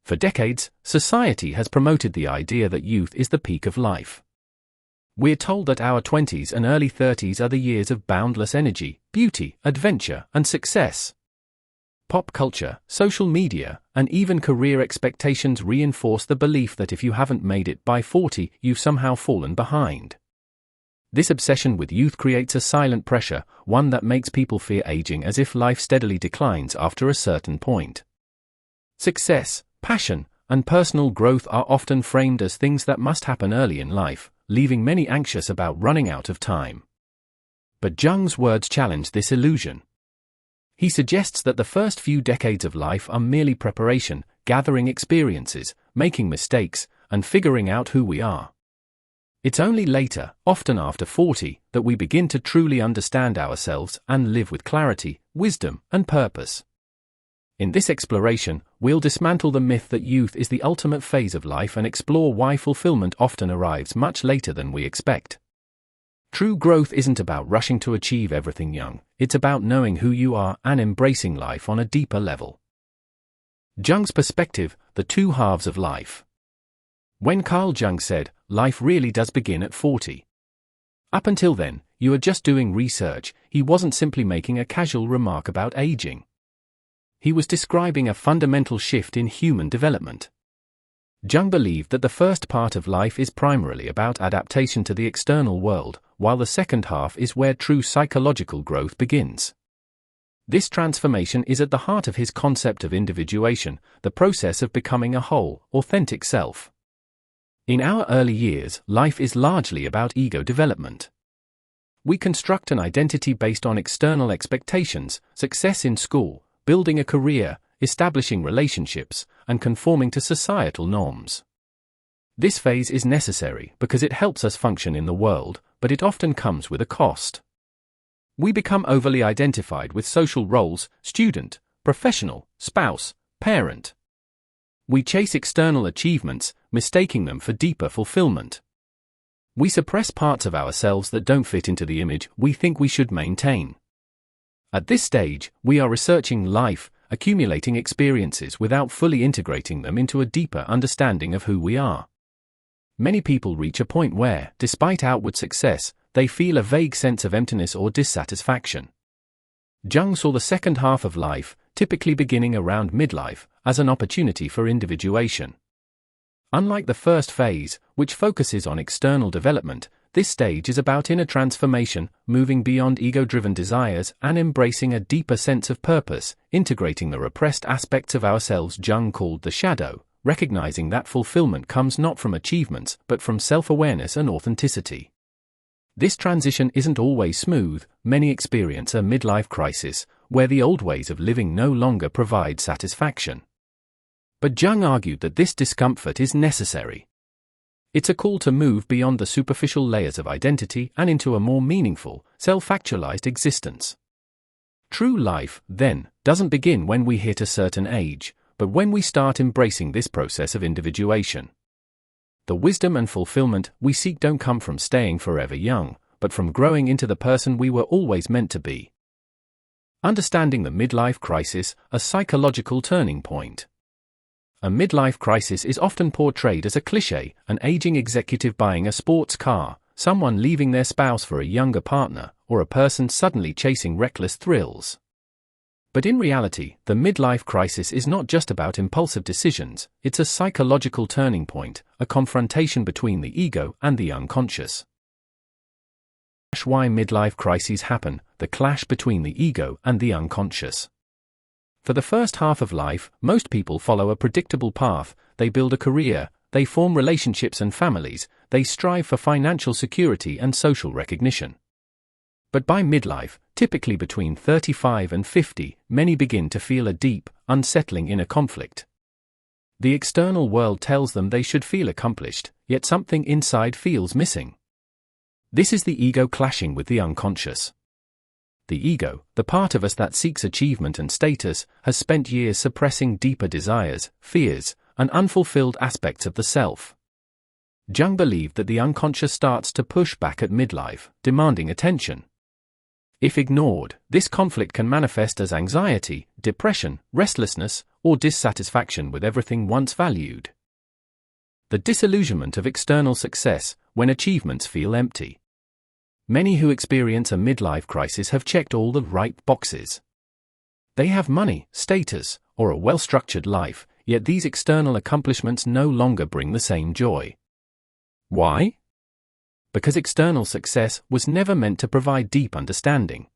For decades, society has promoted the idea that youth is the peak of life. We're told that our 20s and early 30s are the years of boundless energy, beauty, adventure, and success. Pop culture, social media, and even career expectations reinforce the belief that if you haven't made it by 40, you've somehow fallen behind. This obsession with youth creates a silent pressure, one that makes people fear aging as if life steadily declines after a certain point. Success, passion, and personal growth are often framed as things that must happen early in life, leaving many anxious about running out of time. But Jung's words challenge this illusion. He suggests that the first few decades of life are merely preparation, gathering experiences, making mistakes, and figuring out who we are. It's only later, often after 40, that we begin to truly understand ourselves and live with clarity, wisdom, and purpose. In this exploration, we'll dismantle the myth that youth is the ultimate phase of life and explore why fulfillment often arrives much later than we expect. True growth isn't about rushing to achieve everything young, it's about knowing who you are and embracing life on a deeper level. Jung's perspective, the two halves of life. When Carl Jung said, "Life really does begin at 40. Up until then, you are just doing research," he wasn't simply making a casual remark about aging. He was describing a fundamental shift in human development. Jung believed that the first part of life is primarily about adaptation to the external world, while the second half is where true psychological growth begins. This transformation is at the heart of his concept of individuation, the process of becoming a whole, authentic self. In our early years, life is largely about ego development. We construct an identity based on external expectations, success in school, building a career, establishing relationships, and conforming to societal norms. This phase is necessary because it helps us function in the world, but it often comes with a cost. We become overly identified with social roles: student, professional, spouse, parent. We chase external achievements, mistaking them for deeper fulfillment. We suppress parts of ourselves that don't fit into the image we think we should maintain. At this stage, we are researching life, accumulating experiences without fully integrating them into a deeper understanding of who we are. Many people reach a point where, despite outward success, they feel a vague sense of emptiness or dissatisfaction. Jung saw the second half of life, typically beginning around midlife, as an opportunity for individuation. Unlike the first phase, which focuses on external development, this stage is about inner transformation, moving beyond ego-driven desires and embracing a deeper sense of purpose, integrating the repressed aspects of ourselves Jung called the shadow, recognizing that fulfillment comes not from achievements but from self-awareness and authenticity. This transition isn't always smooth. Many experience a midlife crisis, where the old ways of living no longer provide satisfaction. But Jung argued that this discomfort is necessary. It's a call to move beyond the superficial layers of identity and into a more meaningful, self-actualized existence. True life, then, doesn't begin when we hit a certain age, but when we start embracing this process of individuation. The wisdom and fulfillment we seek don't come from staying forever young, but from growing into the person we were always meant to be. Understanding the midlife crisis, a psychological turning point. A midlife crisis is often portrayed as a cliché: an aging executive buying a sports car, someone leaving their spouse for a younger partner, or a person suddenly chasing reckless thrills. But in reality, the midlife crisis is not just about impulsive decisions, it's a psychological turning point, a confrontation between the ego and the unconscious. Why midlife crises happen: the clash between the ego and the unconscious. For the first half of life, most people follow a predictable path. They build a career, they form relationships and families, they strive for financial security and social recognition. But by midlife, typically between 35 and 50, many begin to feel a deep, unsettling inner conflict. The external world tells them they should feel accomplished, yet something inside feels missing. This is the ego clashing with the unconscious. The ego, the part of us that seeks achievement and status, has spent years suppressing deeper desires, fears, and unfulfilled aspects of the self. Jung believed that the unconscious starts to push back at midlife, demanding attention. If ignored, this conflict can manifest as anxiety, depression, restlessness, or dissatisfaction with everything once valued. The disillusionment of external success, when achievements feel empty. Many who experience a midlife crisis have checked all the right boxes. They have money, status, or a well-structured life, yet these external accomplishments no longer bring the same joy. Why? Because external success was never meant to provide deep understanding.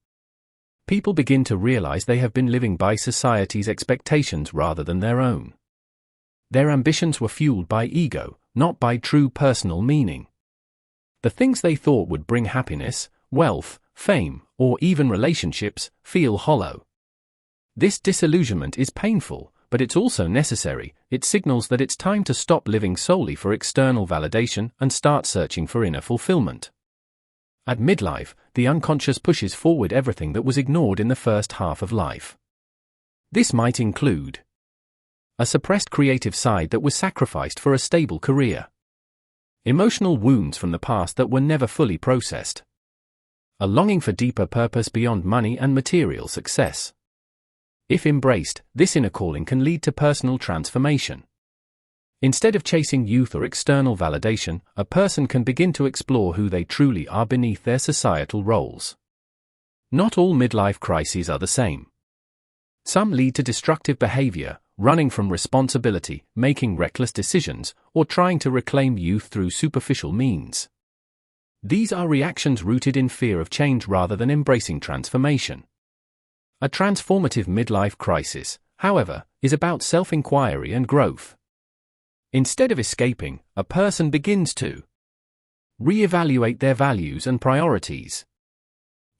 People begin to realize they have been living by society's expectations rather than their own. Their ambitions were fueled by ego, not by true personal meaning. The things they thought would bring happiness, wealth, fame, or even relationships, feel hollow. This disillusionment is painful, but it's also necessary. It signals that it's time to stop living solely for external validation and start searching for inner fulfillment. At midlife, the unconscious pushes forward everything that was ignored in the first half of life. This might include a suppressed creative side that was sacrificed for a stable career, emotional wounds from the past that were never fully processed, a longing for deeper purpose beyond money and material success. If embraced, this inner calling can lead to personal transformation. Instead of chasing youth or external validation, a person can begin to explore who they truly are beneath their societal roles. Not all midlife crises are the same. Some lead to destructive behavior, running from responsibility, making reckless decisions, or trying to reclaim youth through superficial means. These are reactions rooted in fear of change rather than embracing transformation. A transformative midlife crisis, however, is about self-inquiry and growth. Instead of escaping, a person begins to re-evaluate their values and priorities,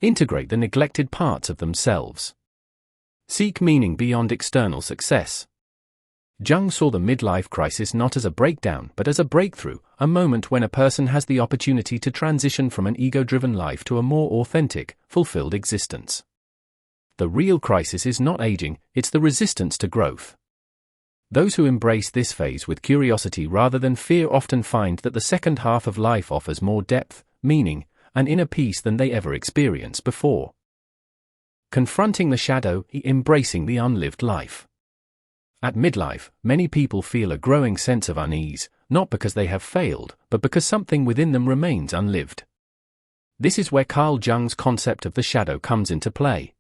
integrate the neglected parts of themselves, seek meaning beyond external success. Jung saw the midlife crisis not as a breakdown but as a breakthrough, a moment when a person has the opportunity to transition from an ego-driven life to a more authentic, fulfilled existence. The real crisis is not aging, it's the resistance to growth. Those who embrace this phase with curiosity rather than fear often find that the second half of life offers more depth, meaning, and inner peace than they ever experienced before. Confronting the shadow, embracing the unlived life. At midlife, many people feel a growing sense of unease, not because they have failed, but because something within them remains unlived. This is where Carl Jung's concept of the shadow comes into play.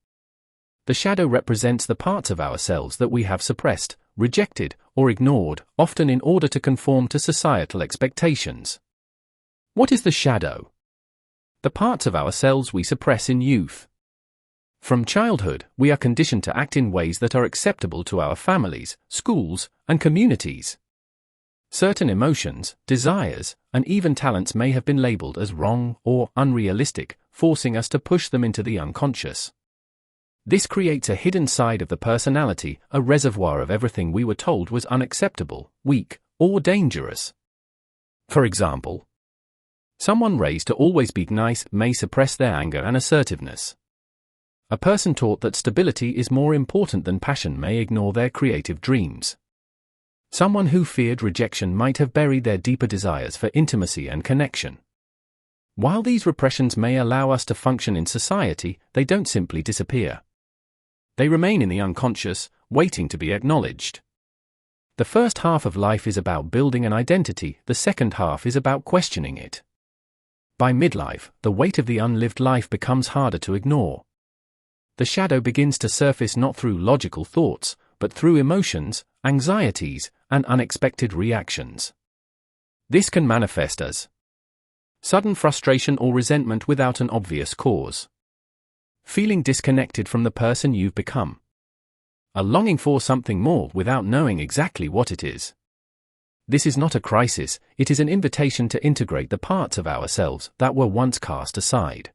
The shadow represents the parts of ourselves that we have suppressed, rejected, or ignored, often in order to conform to societal expectations. What is the shadow? The parts of ourselves we suppress in youth. From childhood, we are conditioned to act in ways that are acceptable to our families, schools, and communities. Certain emotions, desires, and even talents may have been labeled as wrong or unrealistic, forcing us to push them into the unconscious. This creates a hidden side of the personality, a reservoir of everything we were told was unacceptable, weak, or dangerous. For example, someone raised to always be nice may suppress their anger and assertiveness. A person taught that stability is more important than passion may ignore their creative dreams. Someone who feared rejection might have buried their deeper desires for intimacy and connection. While these repressions may allow us to function in society, they don't simply disappear. They remain in the unconscious, waiting to be acknowledged. The first half of life is about building an identity, the second half is about questioning it. By midlife, the weight of the unlived life becomes harder to ignore. The shadow begins to surface not through logical thoughts, but through emotions, anxieties, and unexpected reactions. This can manifest as sudden frustration or resentment without an obvious cause. Feeling disconnected from the person you've become. A longing for something more without knowing exactly what it is. This is not a crisis, it is an invitation to integrate the parts of ourselves that were once cast aside.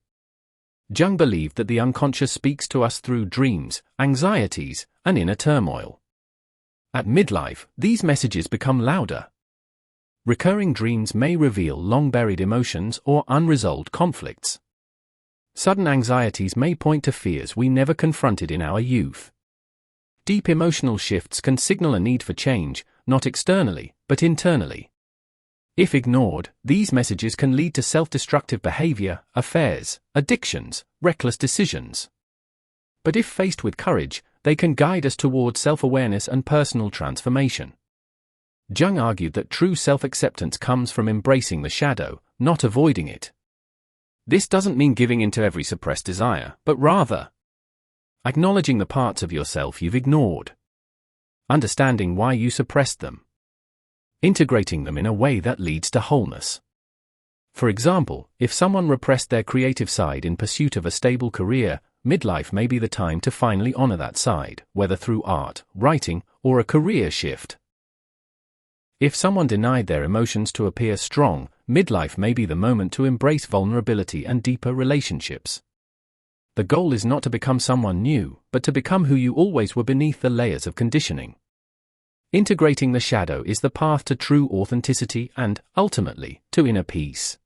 Jung believed that the unconscious speaks to us through dreams, anxieties, and inner turmoil. At midlife, these messages become louder. Recurring dreams may reveal long-buried emotions or unresolved conflicts. Sudden anxieties may point to fears we never confronted in our youth. Deep emotional shifts can signal a need for change, not externally, but internally. If ignored, these messages can lead to self-destructive behavior, affairs, addictions, reckless decisions. But if faced with courage, they can guide us towards self-awareness and personal transformation. Jung argued that true self-acceptance comes from embracing the shadow, not avoiding it. This doesn't mean giving in to every suppressed desire, but rather acknowledging the parts of yourself you've ignored, understanding why you suppressed them, integrating them in a way that leads to wholeness. For example, if someone repressed their creative side in pursuit of a stable career, midlife may be the time to finally honor that side, whether through art, writing, or a career shift. If someone denied their emotions to appear strong, midlife may be the moment to embrace vulnerability and deeper relationships. The goal is not to become someone new, but to become who you always were beneath the layers of conditioning. Integrating the shadow is the path to true authenticity and, ultimately, to inner peace.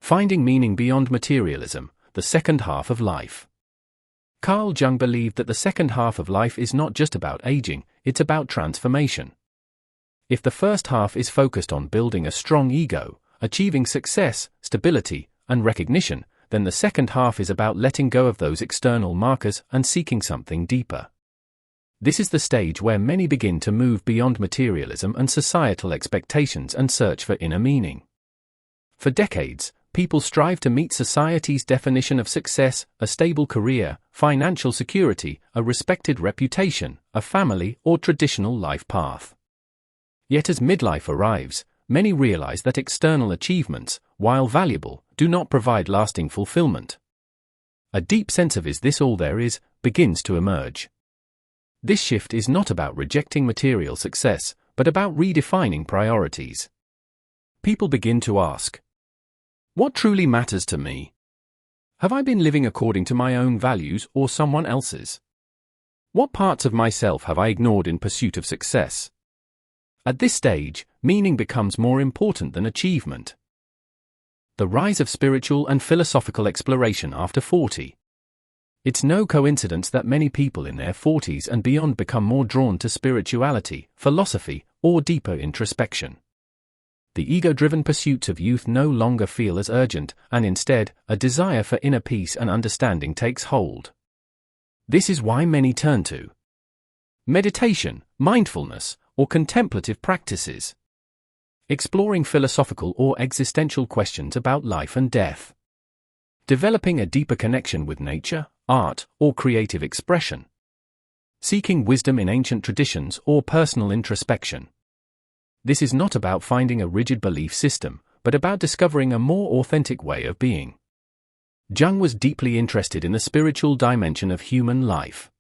Finding meaning beyond materialism, the second half of life. Carl Jung believed that the second half of life is not just about aging, it's about transformation. If the first half is focused on building a strong ego, achieving success, stability, and recognition, then the second half is about letting go of those external markers and seeking something deeper. This is the stage where many begin to move beyond materialism and societal expectations and search for inner meaning. For decades, people strive to meet society's definition of success: a stable career, financial security, a respected reputation, a family, or traditional life path. Yet as midlife arrives, many realize that external achievements, while valuable, do not provide lasting fulfillment. A deep sense of "is this all there is?" begins to emerge. This shift is not about rejecting material success, but about redefining priorities. People begin to ask, what truly matters to me? Have I been living according to my own values or someone else's? What parts of myself have I ignored in pursuit of success? At this stage, meaning becomes more important than achievement. The rise of spiritual and philosophical exploration after 40. It's no coincidence that many people in their 40s and beyond become more drawn to spirituality, philosophy, or deeper introspection. The ego-driven pursuits of youth no longer feel as urgent, and instead, a desire for inner peace and understanding takes hold. This is why many turn to meditation, mindfulness, or contemplative practices, exploring philosophical or existential questions about life and death, developing a deeper connection with nature, art, or creative expression, seeking wisdom in ancient traditions or personal introspection. This is not about finding a rigid belief system, but about discovering a more authentic way of being. Jung was deeply interested in the spiritual dimension of human life.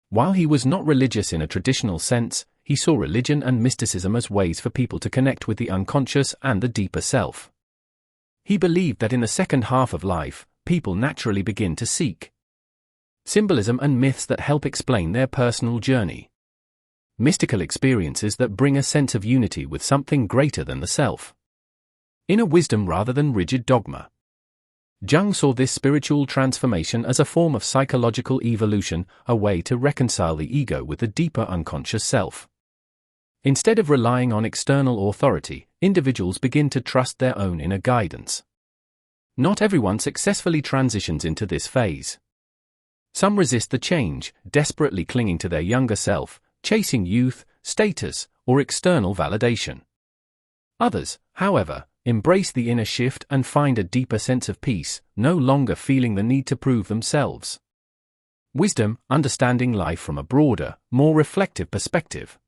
While he was not religious in a traditional sense, he saw religion and mysticism as ways for people to connect with the unconscious and the deeper self. He believed that in the second half of life, people naturally begin to seek symbolism and myths that help explain their personal journey. Mystical experiences that bring a sense of unity with something greater than the self. Inner wisdom rather than rigid dogma. Jung saw this spiritual transformation as a form of psychological evolution, a way to reconcile the ego with the deeper unconscious self. Instead of relying on external authority, individuals begin to trust their own inner guidance. Not everyone successfully transitions into this phase. Some resist the change, desperately clinging to their younger self, chasing youth, status, or external validation. Others, however, embrace the inner shift and find a deeper sense of peace, no longer feeling the need to prove themselves. Wisdom, understanding life from a broader, more reflective perspective.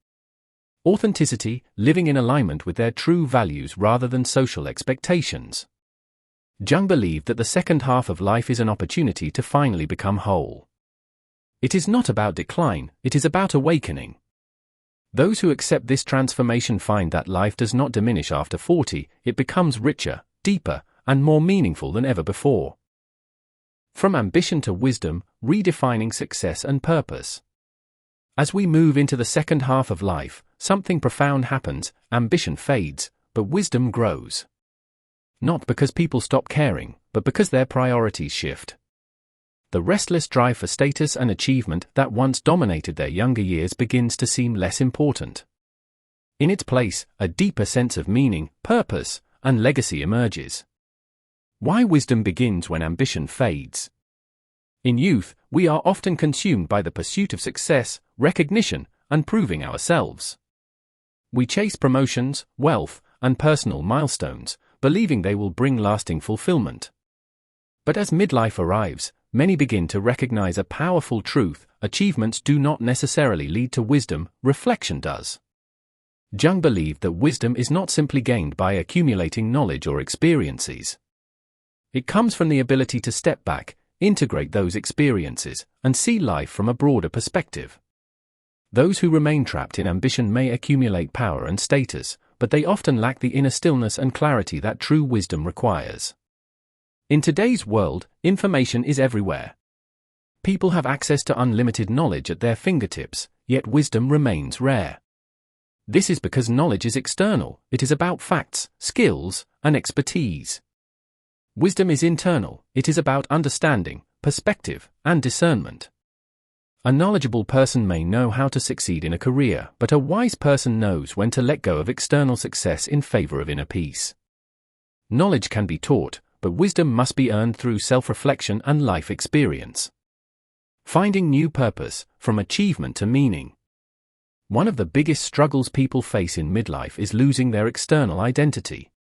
Authenticity, living in alignment with their true values rather than social expectations. Jung believed that the second half of life is an opportunity to finally become whole. It is not about decline, it is about awakening. Those who accept this transformation find that life does not diminish after 40, it becomes richer, deeper, and more meaningful than ever before. From ambition to wisdom, redefining success and purpose. As we move into the second half of life, something profound happens, ambition fades, but wisdom grows. Not because people stop caring, but because their priorities shift. The restless drive for status and achievement that once dominated their younger years begins to seem less important. In its place, a deeper sense of meaning, purpose, and legacy emerges. Why wisdom begins when ambition fades. In youth, we are often consumed by the pursuit of success, recognition, and proving ourselves. We chase promotions, wealth, and personal milestones, believing they will bring lasting fulfillment. But as midlife arrives, many begin to recognize a powerful truth: achievements do not necessarily lead to wisdom, reflection does. Jung believed that wisdom is not simply gained by accumulating knowledge or experiences. It comes from the ability to step back, integrate those experiences, and see life from a broader perspective. Those who remain trapped in ambition may accumulate power and status, but they often lack the inner stillness and clarity that true wisdom requires. In today's world, information is everywhere. People have access to unlimited knowledge at their fingertips, yet wisdom remains rare. This is because knowledge is external. It is about facts, skills, and expertise. Wisdom is internal. It is about understanding, perspective, and discernment. A knowledgeable person may know how to succeed in a career, but a wise person knows when to let go of external success in favor of inner peace. Knowledge can be taught, but wisdom must be earned through self-reflection and life experience. Finding new purpose, from achievement to meaning. One of the biggest struggles people face in midlife is losing their external identity.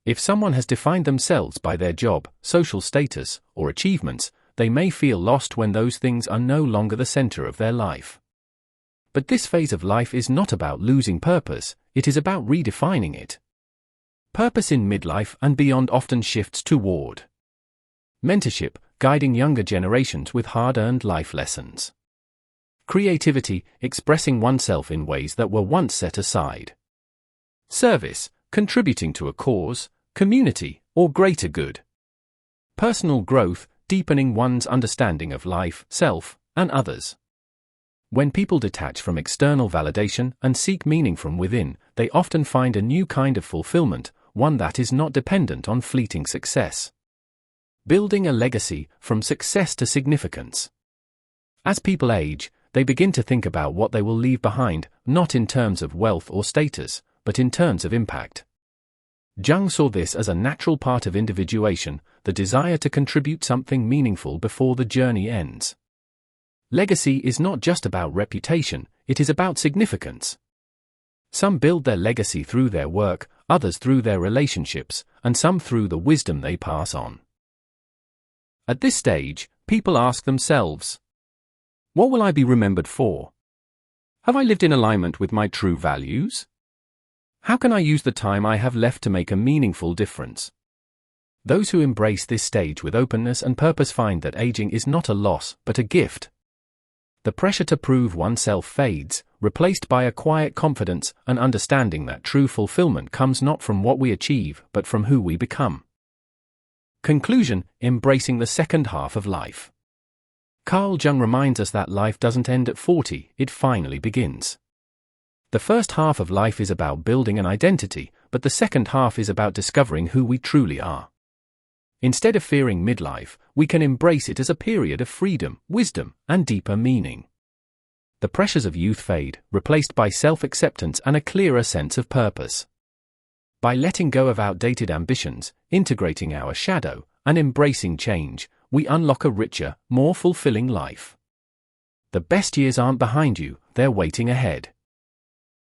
If someone has defined themselves by their job, social status, or achievements, they may feel lost when those things are no longer the center of their life. But this phase of life is not about losing purpose, it is about redefining it. Purpose in midlife and beyond often shifts toward mentorship, guiding younger generations with hard-earned life lessons. Creativity, expressing oneself in ways that were once set aside. Service, contributing to a cause, community, or greater good. Personal growth, deepening one's understanding of life, self, and others. When people detach from external validation and seek meaning from within, they often find a new kind of fulfillment, one that is not dependent on fleeting success. Building a legacy, from success to significance. As people age, they begin to think about what they will leave behind, not in terms of wealth or status, but in terms of impact. Jung saw this as a natural part of individuation, the desire to contribute something meaningful before the journey ends. Legacy is not just about reputation, it is about significance. Some build their legacy through their work, others through their relationships, and some through the wisdom they pass on. At this stage, people ask themselves, what will I be remembered for? Have I lived in alignment with my true values? How can I use the time I have left to make a meaningful difference? Those who embrace this stage with openness and purpose find that aging is not a loss, but a gift. The pressure to prove oneself fades, replaced by a quiet confidence and understanding that true fulfillment comes not from what we achieve, but from who we become. Conclusion: embracing the second half of life. Carl Jung reminds us that life doesn't end at 40, it finally begins. The first half of life is about building an identity, but the second half is about discovering who we truly are. Instead of fearing midlife, we can embrace it as a period of freedom, wisdom, and deeper meaning. The pressures of youth fade, replaced by self-acceptance and a clearer sense of purpose. By letting go of outdated ambitions, integrating our shadow, and embracing change, we unlock a richer, more fulfilling life. The best years aren't behind you, they're waiting ahead.